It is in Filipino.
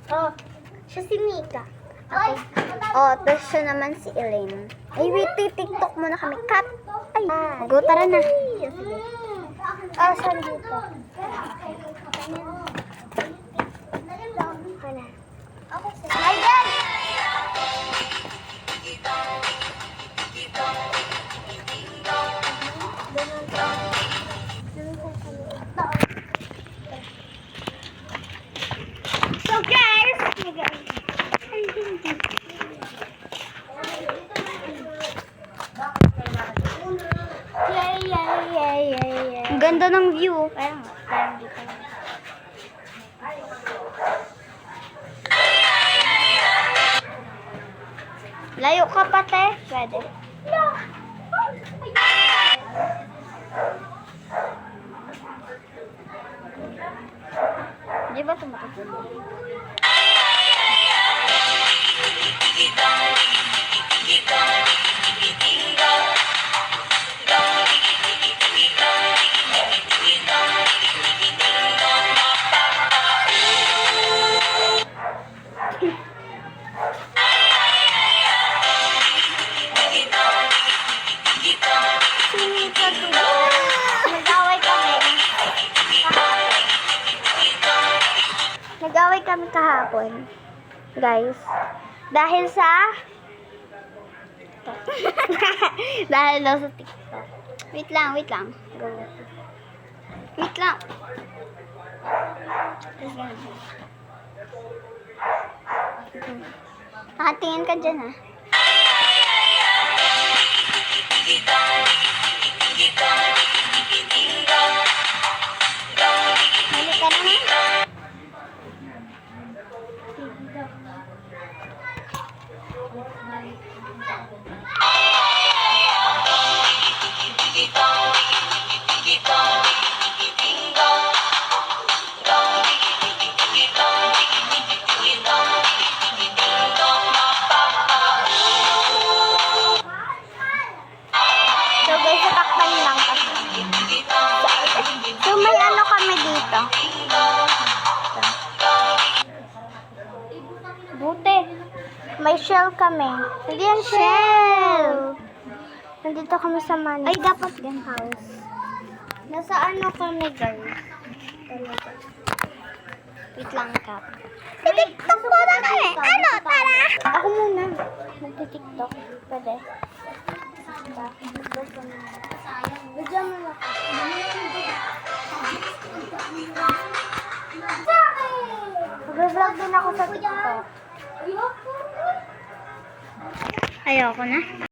Oh, siya si Mika. Okay. Oh, tapos siya naman si Elaine. Ay, wait, TikTok muna kami. Cut! Ay, go, tara na. Sige. Oh, saan dito? Ayan! So guys, yay. Ang ganda ng view. Parang dito. Layo ka pa, te. Pwede. Di ba tumatapos? Nag-away kami. Nag-away kami kahapon. Guys. Dahil sa... Dahil daw sa TikTok. Wait lang. Wait lang. Nakatingin ka dyan, ha? Hali ka na. So guys, takpan lang kasi. So may ano kami dito. Buti. May shell kami. Hindi yan shell. Nandito kami sa Manila. Ay, dapat gan house. Nasa ano kami, guys? Talaga. Wait lang, Kap. TikTok mo na kami. Ano, tara. Ako muna. Magti-TikTok. Pwede. Bigyan mo na. Mag-vlog din ako sa TikTok. Ayoko na.